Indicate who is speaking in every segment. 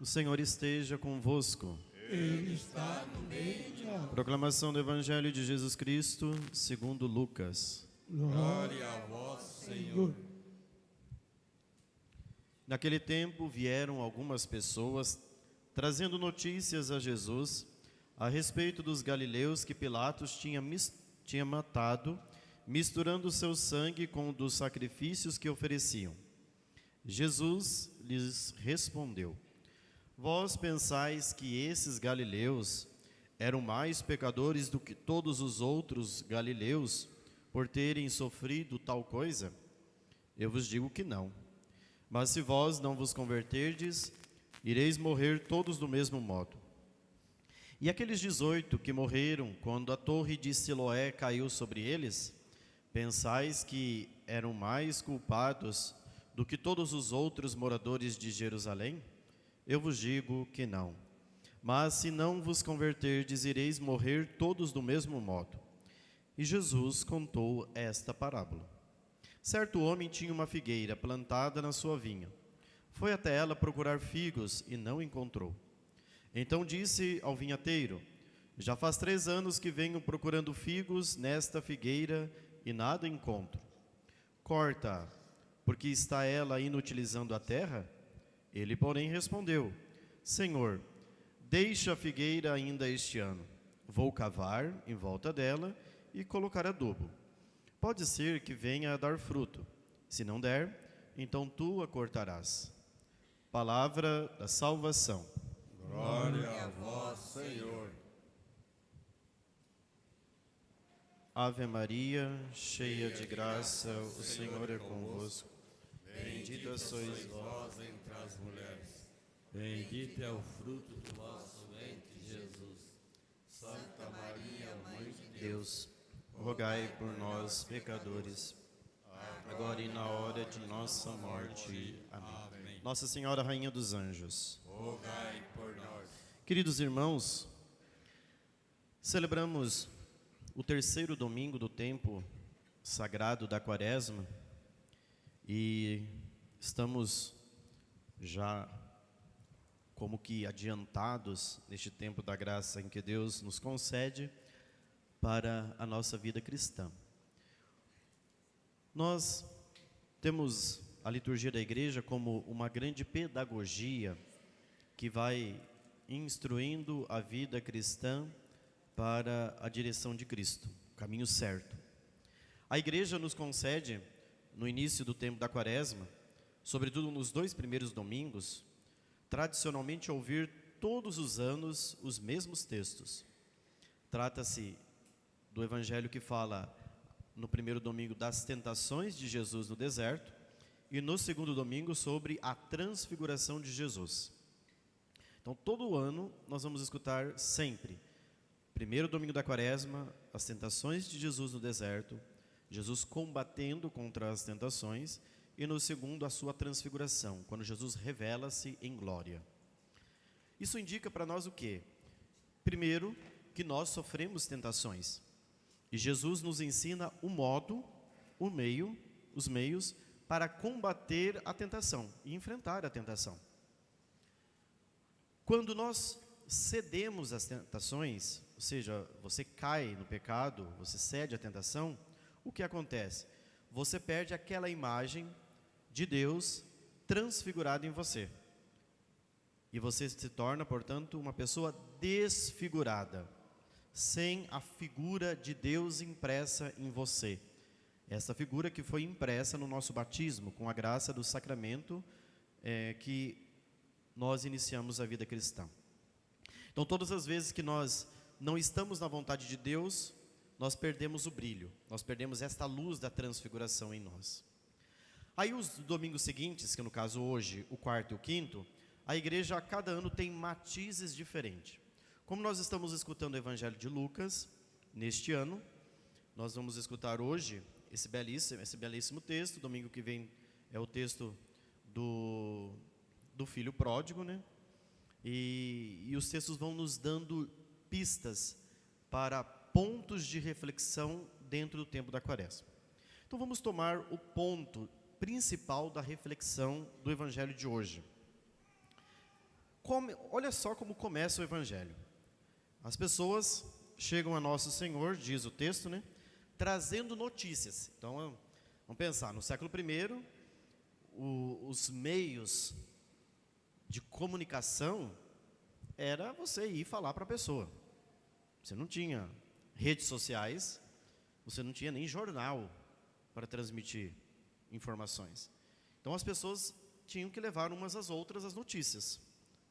Speaker 1: O Senhor esteja convosco.
Speaker 2: Ele está no meio de nós.
Speaker 1: Proclamação do Evangelho de Jesus Cristo, segundo Lucas.
Speaker 2: Glória a vós, Senhor.
Speaker 1: Naquele tempo vieram algumas pessoas trazendo notícias a Jesus a respeito dos galileus que Pilatos tinha matado, misturando seu sangue com o dos sacrifícios que ofereciam. Jesus lhes respondeu: Vós pensais que esses galileus eram mais pecadores do que todos os outros galileus por terem sofrido tal coisa? Eu vos digo que não. Mas se vós não vos converterdes, ireis morrer todos do mesmo modo. E aqueles 18 que morreram quando a torre de Siloé caiu sobre eles, pensais que eram mais culpados do que todos os outros moradores de Jerusalém? Eu vos digo que não. Mas se não vos converterdes, ireis morrer todos do mesmo modo. E Jesus contou esta parábola. Certo homem tinha uma figueira plantada na sua vinha. Foi até ela procurar figos e não encontrou. Então disse ao vinhateiro: Já faz 3 anos que venho procurando figos nesta figueira e nada encontro. Corta-a, porque está ela inutilizando a terra? Ele, porém, respondeu: Senhor, deixa a figueira ainda este ano. Vou cavar em volta dela e colocar adubo. Pode ser que venha a dar fruto. Se não der, então tu a cortarás. Palavra da salvação.
Speaker 2: Glória a vós, Senhor.
Speaker 1: Ave Maria, cheia de graça, o Senhor é convosco. Bendita sois vós
Speaker 2: entre as mulheres.
Speaker 3: Bendito é o fruto do vosso
Speaker 2: ventre, Jesus. Santa Maria, Mãe de
Speaker 1: Deus, rogai por nós, pecadores, agora e na hora de nossa morte. Amém. Nossa Senhora, Rainha dos Anjos,
Speaker 2: rogai por nós.
Speaker 1: Queridos irmãos, celebramos o 3º domingo do tempo sagrado da Quaresma e estamos já como que adiantados neste tempo da graça em que Deus nos concede para a nossa vida cristã. Nós temos a liturgia da igreja como uma grande pedagogia que vai instruindo a vida cristã para a direção de Cristo, o caminho certo. A igreja nos concede, no início do tempo da Quaresma, sobretudo nos 2 primeiros domingos, tradicionalmente ouvir todos os anos os mesmos textos. Trata-se do evangelho que fala no primeiro domingo das tentações de Jesus no deserto e no segundo domingo sobre a transfiguração de Jesus. Então todo ano nós vamos escutar sempre, primeiro domingo da Quaresma, as tentações de Jesus no deserto, Jesus combatendo contra as tentações, e no segundo a sua transfiguração, quando Jesus revela-se em glória. Isso indica para nós o quê? Primeiro, que nós sofremos tentações. E Jesus nos ensina o modo, o meio, os meios para combater a tentação e enfrentar a tentação. Quando nós cedemos às tentações, ou seja, você cai no pecado, você cede à tentação, o que acontece? Você perde aquela imagem de Deus transfigurada em você. E você se torna, portanto, uma pessoa desfigurada, sem a figura de Deus impressa em você. Essa figura que foi impressa no nosso batismo, com a graça do sacramento que nós iniciamos a vida cristã. Então, todas as vezes que nós não estamos na vontade de Deus, nós perdemos o brilho, nós perdemos esta luz da transfiguração em nós. Aí os domingos seguintes, que no caso hoje, o 4º e o 5º, a igreja a cada ano tem matizes diferentes. Como nós estamos escutando o Evangelho de Lucas, neste ano, nós vamos escutar hoje esse belíssimo texto. Domingo que vem é o texto do filho pródigo, né? E os textos vão nos dando pistas para pontos de reflexão dentro do tempo da Quaresma. Então vamos tomar o ponto principal da reflexão do Evangelho de hoje. olha só como começa o Evangelho. As pessoas chegam a Nosso Senhor, diz o texto, né? Trazendo notícias. Então, vamos pensar, no século I, os meios de comunicação era você ir falar para a pessoa. Você não tinha redes sociais, você não tinha nem jornal para transmitir informações. Então as pessoas tinham que levar umas às outras as notícias,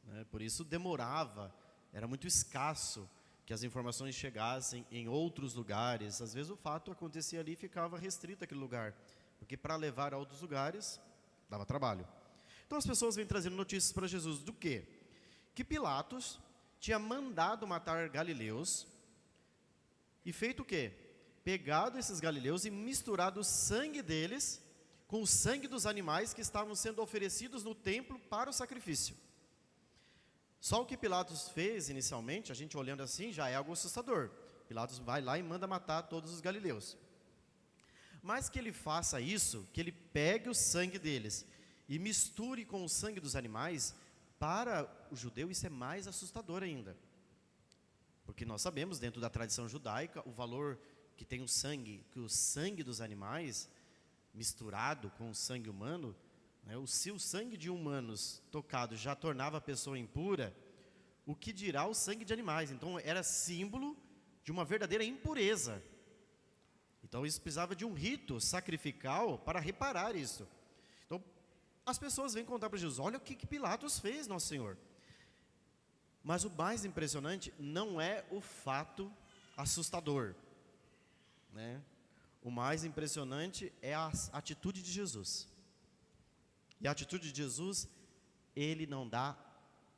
Speaker 1: né? Por isso demorava, era muito escasso que as informações chegassem em outros lugares. Às vezes o fato acontecia ali e ficava restrito àquele lugar, porque para levar a outros lugares dava trabalho. Então as pessoas vêm trazendo notícias para Jesus do quê? Que Pilatos tinha mandado matar galileus e feito o quê? Pegado esses galileus e misturado o sangue deles com o sangue dos animais que estavam sendo oferecidos no templo para o sacrifício. Só o que Pilatos fez inicialmente, a gente olhando assim, já é algo assustador. Pilatos vai lá e manda matar todos os galileus. Mas que ele faça isso, que ele pegue o sangue deles e misture com o sangue dos animais, para o judeu isso é mais assustador ainda. Porque nós sabemos, dentro da tradição judaica, o valor que tem o sangue, que o sangue dos animais, misturado com o sangue humano, né, se o sangue de humanos tocado já tornava a pessoa impura, o que dirá o sangue de animais? Então era símbolo de uma verdadeira impureza. Então isso precisava de um rito sacrificial para reparar isso. Então as pessoas vêm contar para Jesus, olha o que Pilatos fez, Nosso Senhor. Mas o mais impressionante não é o fato assustador, né? O mais impressionante é a atitude de Jesus. E a atitude de Jesus, ele não dá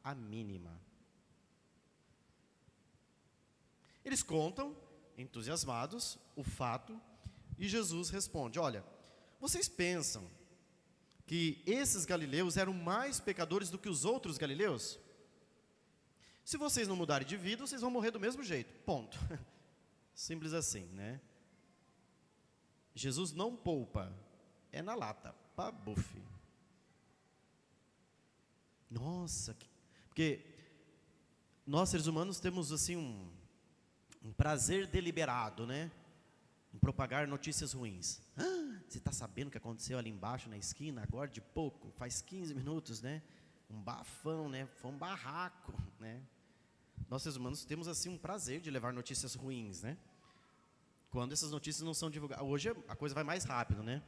Speaker 1: a mínima. Eles contam, entusiasmados, o fato, e Jesus responde, olha, vocês pensam que esses galileus eram mais pecadores do que os outros galileus? Se vocês não mudarem de vida, vocês vão morrer do mesmo jeito, ponto. Simples assim, né? Jesus não poupa, é na lata, pabuf. Nossa, porque nós seres humanos temos assim um prazer deliberado, né? Em propagar notícias ruins. Você está sabendo o que aconteceu ali embaixo na esquina, agora de pouco, faz 15 minutos, né? Um bafão, né? Foi um barraco, né? Nós seres humanos temos assim um prazer de levar notícias ruins, né? Quando essas notícias não são divulgadas. Hoje a coisa vai mais rápido, né?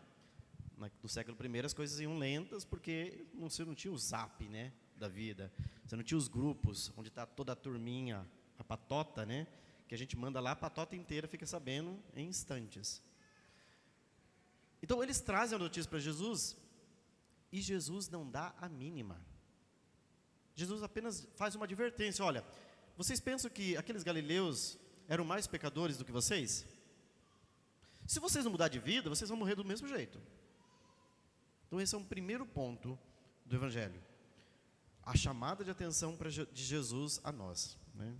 Speaker 1: No século I as coisas iam lentas porque você não tinha o zap, né, da vida. Você não tinha os grupos onde está toda a turminha, a patota, né? Que a gente manda lá, a patota inteira fica sabendo em instantes. Então eles trazem a notícia para Jesus e Jesus não dá a mínima. Jesus apenas faz uma advertência, olha, vocês pensam que aqueles galileus eram mais pecadores do que vocês? Se vocês não mudar de vida, vocês vão morrer do mesmo jeito. Então esse é um primeiro ponto do Evangelho. A chamada de atenção de Jesus a nós, né?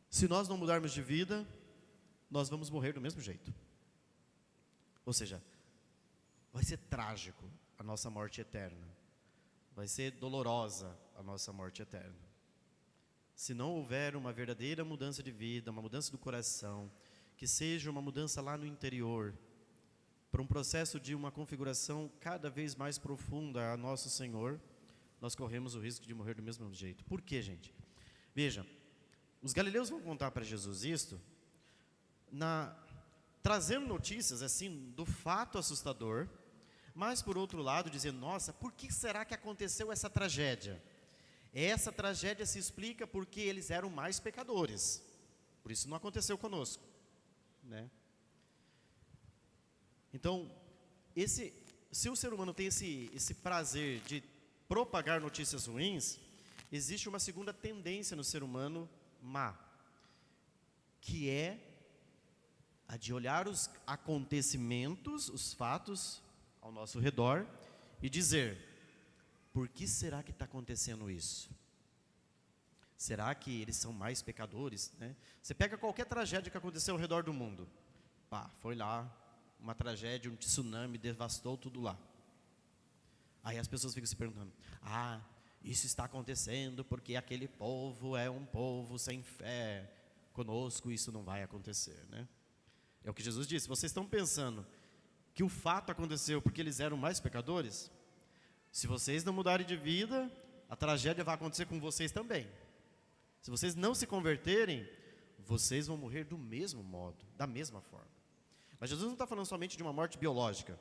Speaker 1: Se nós não mudarmos de vida, nós vamos morrer do mesmo jeito. Ou seja, vai ser trágico a nossa morte eterna. Vai ser dolorosa a nossa morte eterna. Se não houver uma verdadeira mudança de vida, uma mudança do coração, que seja uma mudança lá no interior, para um processo de uma configuração cada vez mais profunda a Nosso Senhor, nós corremos o risco de morrer do mesmo jeito. Por quê, gente? Veja, os galileus vão contar para Jesus isto, trazendo notícias assim do fato assustador, mas por outro lado dizendo, nossa, por que será que aconteceu essa tragédia? Essa tragédia se explica porque eles eram mais pecadores, por isso não aconteceu conosco, né? Então, se o ser humano tem esse prazer de propagar notícias ruins, existe uma segunda tendência no ser humano má, que é a de olhar os acontecimentos, os fatos ao nosso redor e dizer, por que será que está acontecendo isso? Será que eles são mais pecadores, né? Você pega qualquer tragédia que aconteceu ao redor do mundo, foi lá, uma tragédia, um tsunami devastou tudo lá. Aí as pessoas ficam se perguntando, isso está acontecendo porque aquele povo é um povo sem fé. Conosco isso não vai acontecer, né? É o que Jesus disse. Vocês estão pensando que o fato aconteceu porque eles eram mais pecadores? Se vocês não mudarem de vida, a tragédia vai acontecer com vocês também. Se vocês não se converterem, vocês vão morrer do mesmo modo, da mesma forma. Mas Jesus não está falando somente de uma morte biológica.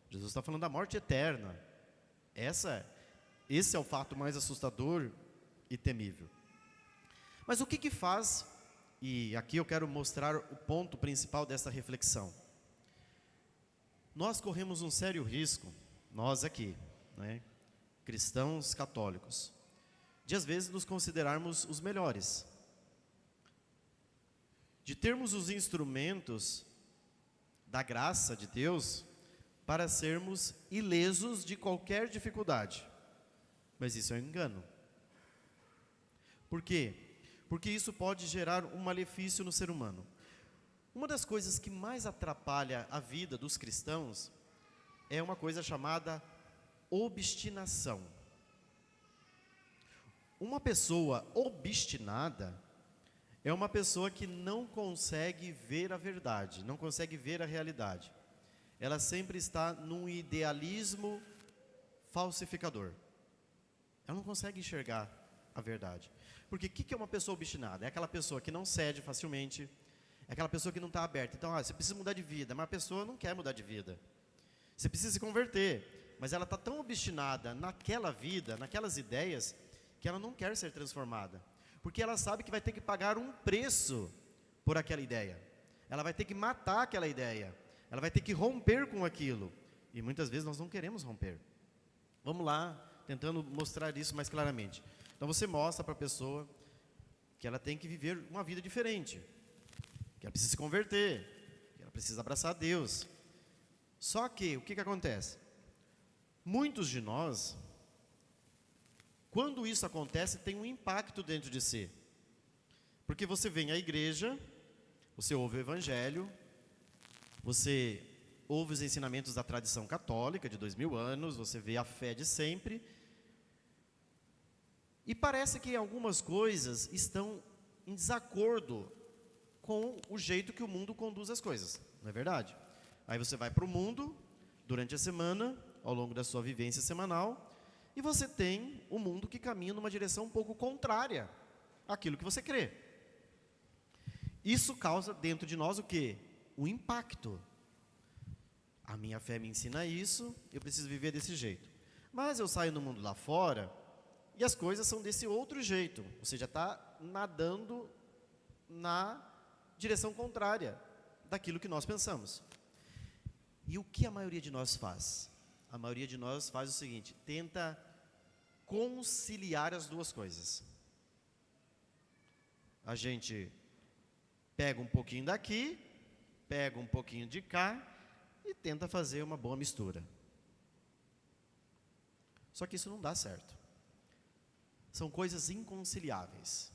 Speaker 1: Jesus está falando da morte eterna. Esse é o fato mais assustador e temível. Mas o que faz, e aqui eu quero mostrar o ponto principal dessa reflexão. Nós corremos um sério risco, nós aqui, né, cristãos católicos, de às vezes nos considerarmos os melhores, de termos os instrumentos da graça de Deus para sermos ilesos de qualquer dificuldade. Mas isso é um engano. Por quê? Porque isso pode gerar um malefício no ser humano. Uma das coisas que mais atrapalha a vida dos cristãos é uma coisa chamada obstinação. Uma pessoa obstinada é uma pessoa que não consegue ver a verdade, não consegue ver a realidade. Ela sempre está num idealismo falsificador. Ela não consegue enxergar a verdade. Porque o que é uma pessoa obstinada? É aquela pessoa que não cede facilmente, é aquela pessoa que não está aberta. Então, você precisa mudar de vida, mas a pessoa não quer mudar de vida. Você precisa se converter, mas ela está tão obstinada naquela vida, naquelas ideias, que ela não quer ser transformada. Porque ela sabe que vai ter que pagar um preço por aquela ideia. Ela vai ter que matar aquela ideia. Ela vai ter que romper com aquilo. E muitas vezes nós não queremos romper. Vamos lá, tentando mostrar isso mais claramente. Então você mostra para a pessoa que ela tem que viver uma vida diferente. Que ela precisa se converter. Que ela precisa abraçar a Deus. Só que, o que acontece? Muitos de nós, quando isso acontece, tem um impacto dentro de si. Porque você vem à igreja, você ouve o evangelho, você ouve os ensinamentos da tradição católica de 2000 anos, você vê a fé de sempre, e parece que algumas coisas estão em desacordo com o jeito que o mundo conduz as coisas, não é verdade? Aí você vai para o mundo, durante a semana, ao longo da sua vivência semanal, e você tem um mundo que caminha numa direção um pouco contrária àquilo que você crê. Isso causa dentro de nós o quê? O impacto. A minha fé me ensina isso, eu preciso viver desse jeito. Mas eu saio no mundo lá fora e as coisas são desse outro jeito. Você já está nadando na direção contrária daquilo que nós pensamos. E o que a maioria de nós faz? A maioria de nós faz o seguinte: tenta conciliar as duas coisas. A gente pega um pouquinho daqui, pega um pouquinho de cá e tenta fazer uma boa mistura. Só que isso não dá certo. São coisas inconciliáveis.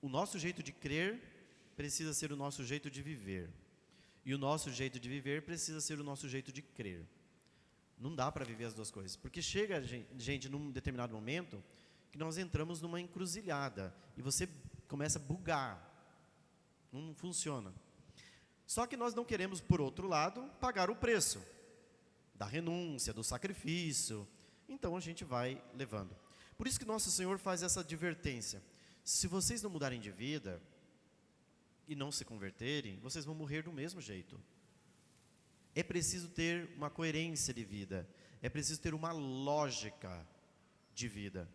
Speaker 1: O nosso jeito de crer precisa ser o nosso jeito de viver. E o nosso jeito de viver precisa ser o nosso jeito de crer. Não dá para viver as duas coisas. Porque chega, gente, num determinado momento, que nós entramos numa encruzilhada. E você começa a bugar. Não funciona. Só que nós não queremos, por outro lado, pagar o preço da renúncia, do sacrifício. Então a gente vai levando. Por isso que Nosso Senhor faz essa advertência. Se vocês não mudarem de vida e não se converterem, vocês vão morrer do mesmo jeito. É preciso ter uma coerência de vida. É preciso ter uma lógica de vida.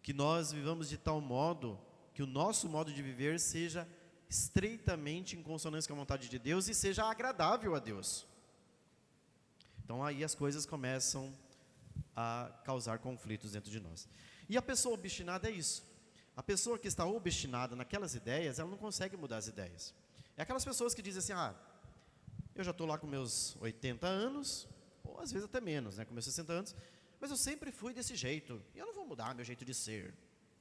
Speaker 1: Que nós vivamos de tal modo que o nosso modo de viver seja estreitamente em consonância com a vontade de Deus e seja agradável a Deus. Então aí as coisas começam a causar conflitos dentro de nós. E a pessoa obstinada é isso. A pessoa que está obstinada naquelas ideias, ela não consegue mudar as ideias. É aquelas pessoas que dizem assim: eu já estou lá com meus 80 anos, ou às vezes até menos, com meus 60 anos, mas eu sempre fui desse jeito, e eu não vou mudar meu jeito de ser,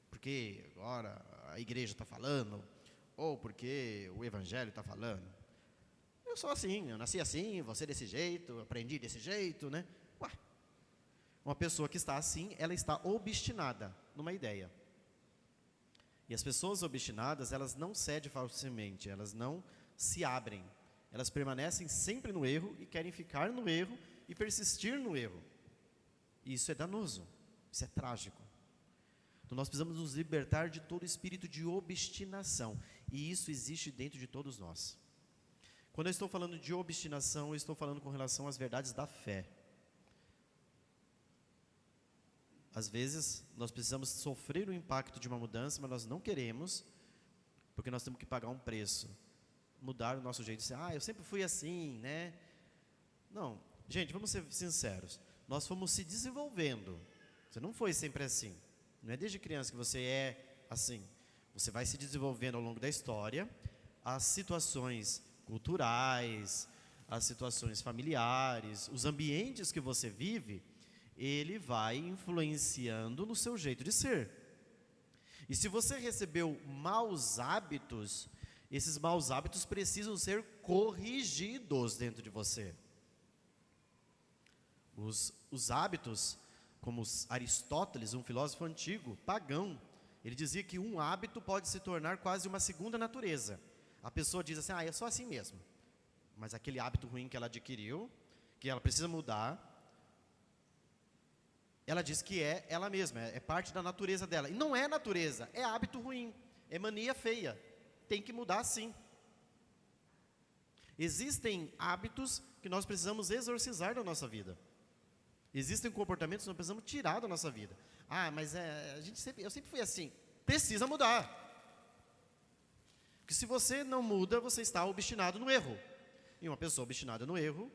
Speaker 1: porque agora a igreja está falando, ou porque o evangelho está falando. Eu sou assim, eu nasci assim, vou ser desse jeito, aprendi desse jeito, Ué, Uma pessoa que está assim, ela está obstinada numa ideia. E as pessoas obstinadas, elas não cedem facilmente, elas não se abrem. Elas permanecem sempre no erro e querem ficar no erro e persistir no erro. E isso é danoso, isso é trágico. Então nós precisamos nos libertar de todo espírito de obstinação. E isso existe dentro de todos nós. Quando eu estou falando de obstinação, eu estou falando com relação às verdades da fé. Às vezes, nós precisamos sofrer o impacto de uma mudança, mas nós não queremos, porque nós temos que pagar um preço. Mudar o nosso jeito de ser. Eu sempre fui assim, né? Não. Gente, vamos ser sinceros. Nós fomos se desenvolvendo. Você não foi sempre assim. Não é desde criança que você é assim. Você vai se desenvolvendo ao longo da história. As situações culturais, as situações familiares, os ambientes que você vive, ele vai influenciando no seu jeito de ser. E se você recebeu maus hábitos, esses maus hábitos precisam ser corrigidos dentro de você. Os hábitos, como Aristóteles, um filósofo antigo, pagão, ele dizia que um hábito pode se tornar quase uma segunda natureza. A pessoa diz assim, eu sou assim mesmo. Mas aquele hábito ruim que ela adquiriu, que ela precisa mudar, ela diz que é ela mesma, é parte da natureza dela. E não é natureza, é hábito ruim, é mania feia. Tem que mudar sim. Existem hábitos que nós precisamos exorcizar da nossa vida. Existem comportamentos que nós precisamos tirar da nossa vida. Mas eu sempre fui assim. Precisa mudar. Porque se você não muda, você está obstinado no erro. E uma pessoa obstinada no erro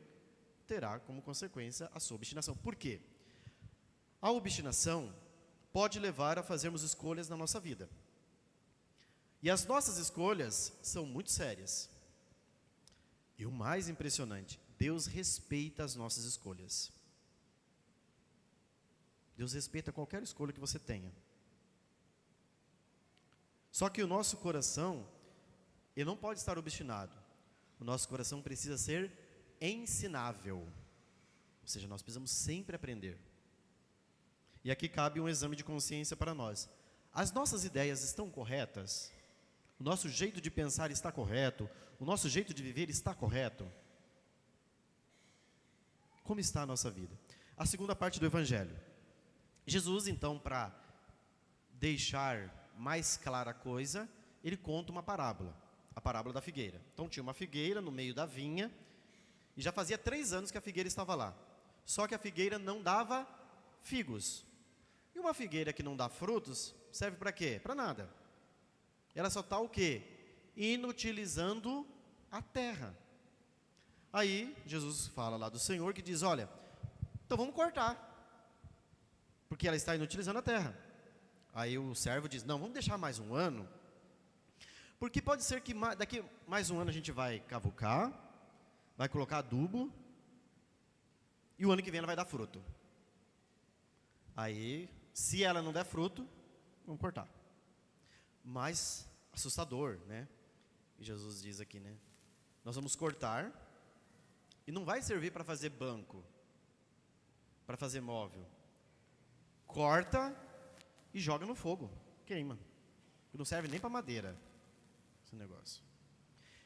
Speaker 1: terá como consequência a sua obstinação. Por quê? A obstinação pode levar a fazermos escolhas na nossa vida. E as nossas escolhas são muito sérias. E o mais impressionante, Deus respeita as nossas escolhas. Deus respeita qualquer escolha que você tenha. Só que o nosso coração, ele não pode estar obstinado. O nosso coração precisa ser ensinável. Ou seja, nós precisamos sempre aprender. E aqui cabe um exame de consciência para nós. As nossas ideias estão corretas? O nosso jeito de pensar está correto? O nosso jeito de viver está correto? Como está a nossa vida? A segunda parte do Evangelho. Jesus, então, para deixar mais clara a coisa, ele conta uma parábola, a parábola da figueira. Então tinha uma figueira no meio da vinha, e já fazia 3 anos que a figueira estava lá. Só que a figueira não dava figos. E uma figueira que não dá frutos, serve para quê? Para nada. Ela só está o quê? Inutilizando a terra. Aí, Jesus fala lá do Senhor, que diz, olha, então vamos cortar, porque ela está inutilizando a terra. Aí o servo diz, não, vamos deixar mais um ano, porque pode ser que daqui mais um ano a gente vai cavucar, vai colocar adubo, e o ano que vem ela vai dar fruto. Aí, se ela não der fruto, vamos cortar. Mas, assustador, né? E Jesus diz aqui, né? Nós vamos cortar, e não vai servir para fazer banco, para fazer móvel. Corta e joga no fogo, queima. Não serve nem para madeira, esse negócio.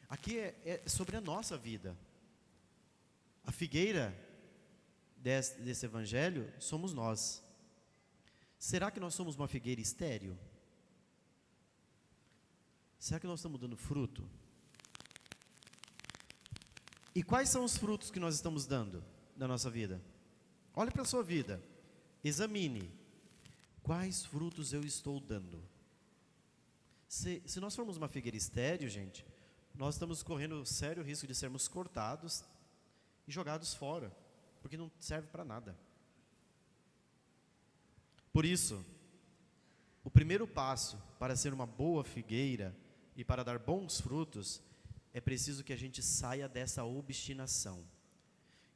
Speaker 1: Aqui é sobre a nossa vida. A figueira desse evangelho somos nós. Será que nós somos uma figueira estéril? Será que nós estamos dando fruto? E quais são os frutos que nós estamos dando na nossa vida? Olhe para a sua vida, examine. Quais frutos eu estou dando? Se nós formos uma figueira estéril, gente, nós estamos correndo sério risco de sermos cortados e jogados fora, porque não serve para nada. Por isso, o primeiro passo para ser uma boa figueira e para dar bons frutos, é preciso que a gente saia dessa obstinação,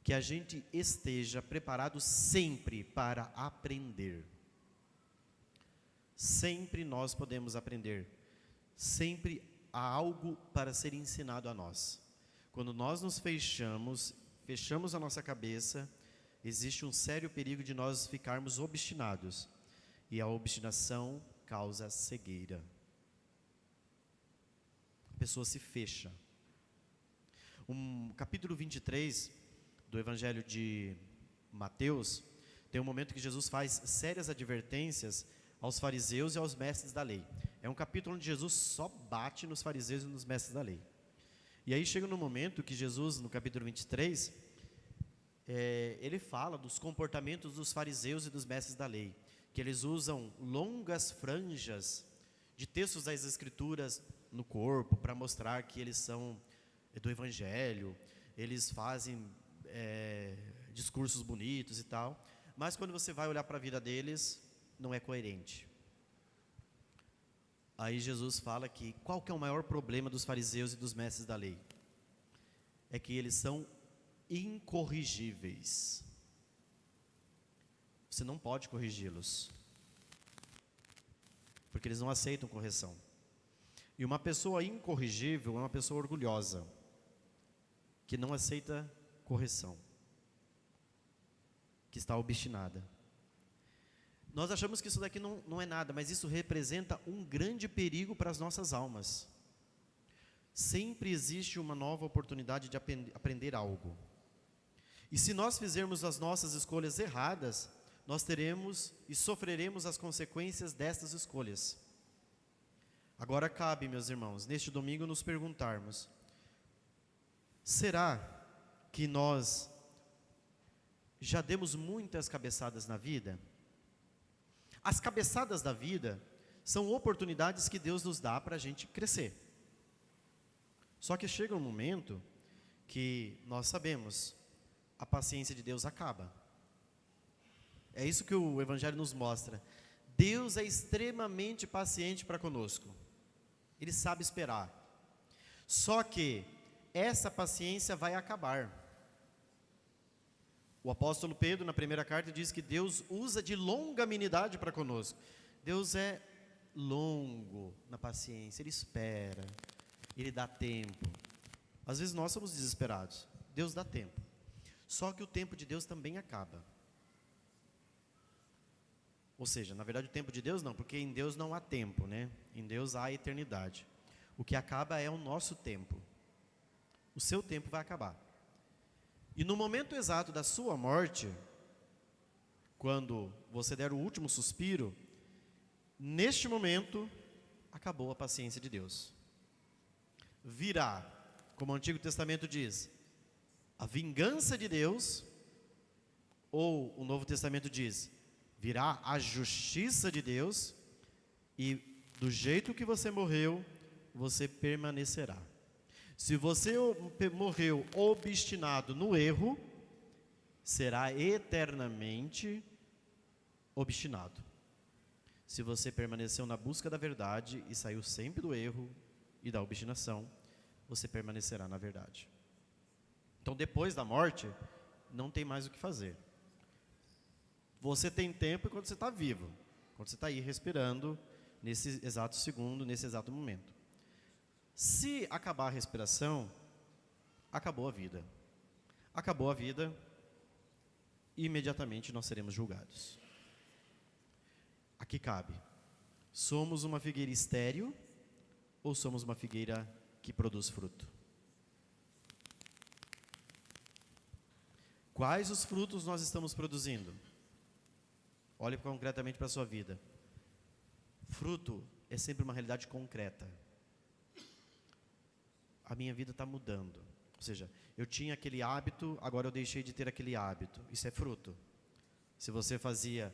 Speaker 1: que a gente esteja preparado sempre para aprender. Sempre nós podemos aprender, sempre há algo para ser ensinado a nós. Quando nós nos fechamos a nossa cabeça existe um sério perigo de nós ficarmos obstinados. E a obstinação causa cegueira. A pessoa se fecha. Capítulo 23 do Evangelho de Mateus, tem um momento que Jesus faz sérias advertências aos fariseus e aos mestres da lei. É um capítulo onde Jesus só bate nos fariseus e nos mestres da lei. E aí chega no momento que Jesus, no capítulo 23, ele fala dos comportamentos dos fariseus e dos mestres da lei, que eles usam longas franjas de textos das Escrituras no corpo para mostrar que eles são do Evangelho, eles fazem discursos bonitos e tal, mas quando você vai olhar para a vida deles, não é coerente. Aí Jesus fala que qual que é o maior problema dos fariseus e dos mestres da lei? É que eles são incorrigíveis. Você não pode corrigi-los, porque eles não aceitam correção. E uma pessoa incorrigível é uma pessoa orgulhosa, que não aceita correção, que está obstinada. Nós achamos que isso daqui não é nada, mas isso representa um grande perigo para as nossas almas. Sempre existe uma nova oportunidade de aprender algo. E se nós fizermos as nossas escolhas erradas, nós teremos e sofreremos as consequências destas escolhas. Agora cabe, meus irmãos, neste domingo nos perguntarmos: será que nós já demos muitas cabeçadas na vida? As cabeçadas da vida são oportunidades que Deus nos dá para a gente crescer. Só que chega um momento que nós sabemos, a paciência de Deus acaba. É isso que o Evangelho nos mostra. Deus é extremamente paciente para conosco. Ele sabe esperar. Só que essa paciência vai acabar. O apóstolo Pedro, na primeira carta, diz que Deus usa de longanimidade para conosco. Deus é longo na paciência, Ele espera, Ele dá tempo. Às vezes nós somos desesperados, Deus dá tempo. Só que o tempo de Deus também acaba. Ou seja, na verdade o tempo de Deus não, porque em Deus não há tempo, né? Em Deus há eternidade. O que acaba é o nosso tempo. O seu tempo vai acabar. E no momento exato da sua morte, quando você der o último suspiro, neste momento, acabou a paciência de Deus. Virá, como o Antigo Testamento diz, a vingança de Deus, ou o Novo Testamento diz, virá a justiça de Deus, e do jeito que você morreu, você permanecerá. Se você morreu obstinado no erro, será eternamente obstinado. Se você permaneceu na busca da verdade e saiu sempre do erro e da obstinação, você permanecerá na verdade. Então, depois da morte, não tem mais o que fazer. Você tem tempo quando você está vivo, quando você está aí respirando, nesse exato segundo, nesse exato momento. Se acabar a respiração, acabou a vida. Acabou a vida, e imediatamente nós seremos julgados. Aqui cabe: somos uma figueira estéril ou somos uma figueira que produz fruto? Quais os frutos nós estamos produzindo? Olhe concretamente para a sua vida. Fruto é sempre uma realidade concreta. A minha vida está mudando. Ou seja, eu tinha aquele hábito, agora eu deixei de ter aquele hábito. Isso é fruto. Se você fazia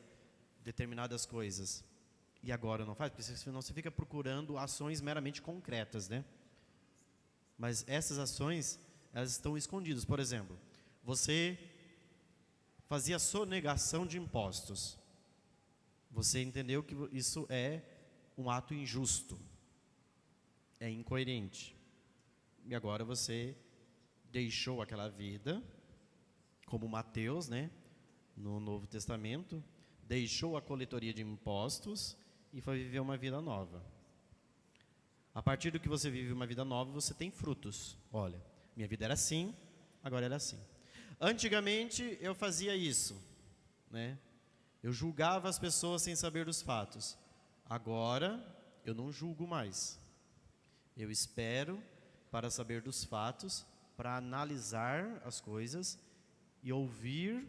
Speaker 1: determinadas coisas e agora não faz, porque senão você fica procurando ações meramente concretas, né? Mas essas ações, elas estão escondidas. Por exemplo, você fazia sonegação de impostos. Você entendeu que isso é um ato injusto, é incoerente. E agora você deixou aquela vida, como Mateus, né, no Novo Testamento, deixou a coletoria de impostos e foi viver uma vida nova. A partir do que você vive uma vida nova, você tem frutos. Olha, minha vida era assim, agora era assim. Antigamente eu fazia isso, né? Eu julgava as pessoas sem saber dos fatos. Agora eu não julgo mais. Eu espero para saber dos fatos, para analisar as coisas e ouvir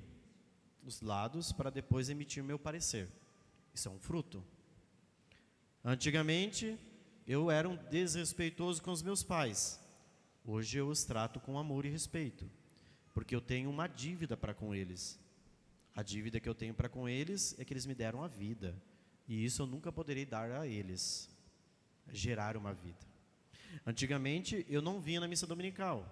Speaker 1: os lados para depois emitir meu parecer. Isso é um fruto. Antigamente eu era um desrespeitoso com os meus pais. Hoje eu os trato com amor e respeito, porque eu tenho uma dívida para com eles. A dívida que eu tenho para com eles é que eles me deram a vida, e isso eu nunca poderei dar a eles, gerar uma vida. Antigamente eu não vinha na missa dominical.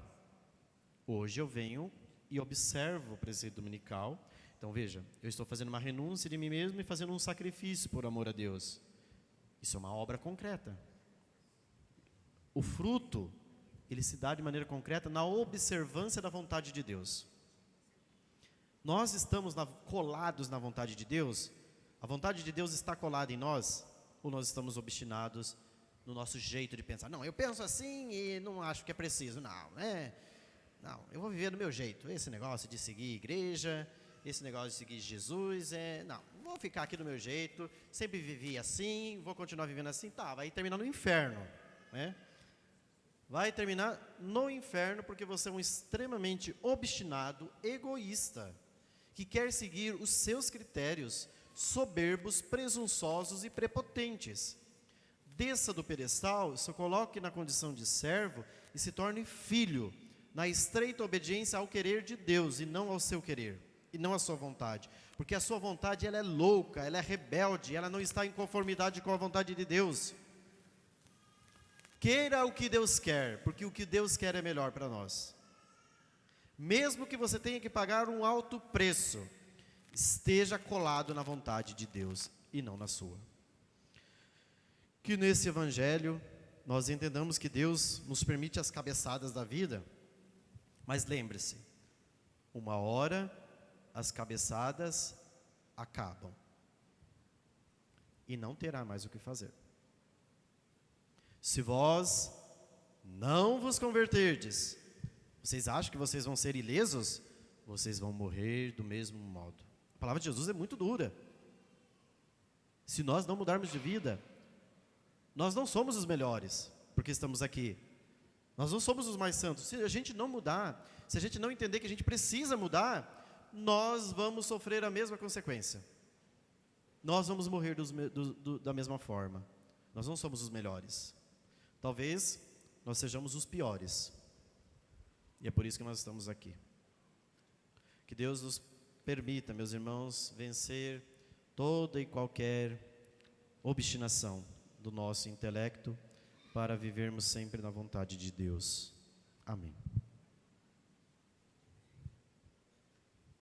Speaker 1: Hoje eu venho e observo o preceito dominical. Então veja, eu estou fazendo uma renúncia de mim mesmo e fazendo um sacrifício por amor a Deus. Isso é uma obra concreta. O fruto, ele se dá de maneira concreta na observância da vontade de Deus. Nós estamos colados na vontade de Deus? A vontade de Deus está colada em nós? Ou nós estamos obstinados no nosso jeito de pensar? Não, eu penso assim e não acho que é preciso. Não, eu vou viver do meu jeito. Esse negócio de seguir igreja, esse negócio de seguir Jesus, não, vou ficar aqui do meu jeito, sempre vivi assim, vou continuar vivendo assim, vai terminar no inferno, né? Vai terminar no inferno porque você é um extremamente obstinado, egoísta, que quer seguir os seus critérios, soberbos, presunçosos e prepotentes. Desça do pedestal, se coloque na condição de servo e se torne filho, na estreita obediência ao querer de Deus e não ao seu querer, e não à sua vontade. Porque a sua vontade ela é louca, ela é rebelde, ela não está em conformidade com a vontade de Deus. Queira o que Deus quer, porque o que Deus quer é melhor para nós. Mesmo que você tenha que pagar um alto preço, esteja colado na vontade de Deus e não na sua. Que nesse evangelho nós entendamos que Deus nos permite as cabeçadas da vida, mas lembre-se, uma hora as cabeçadas acabam e não terá mais o que fazer. Se vós não vos converterdes, vocês acham que vocês vão ser ilesos? Vocês vão morrer do mesmo modo. A palavra de Jesus é muito dura. Se nós não mudarmos de vida, nós não somos os melhores, porque estamos aqui. Nós não somos os mais santos. Se a gente não mudar, se a gente não entender que a gente precisa mudar, nós vamos sofrer a mesma consequência. Nós vamos morrer da mesma forma. Nós não somos os melhores. Talvez nós sejamos os piores. E é por isso que nós estamos aqui. Que Deus nos permita, meus irmãos, vencer toda e qualquer obstinação do nosso intelecto para vivermos sempre na vontade de Deus. Amém.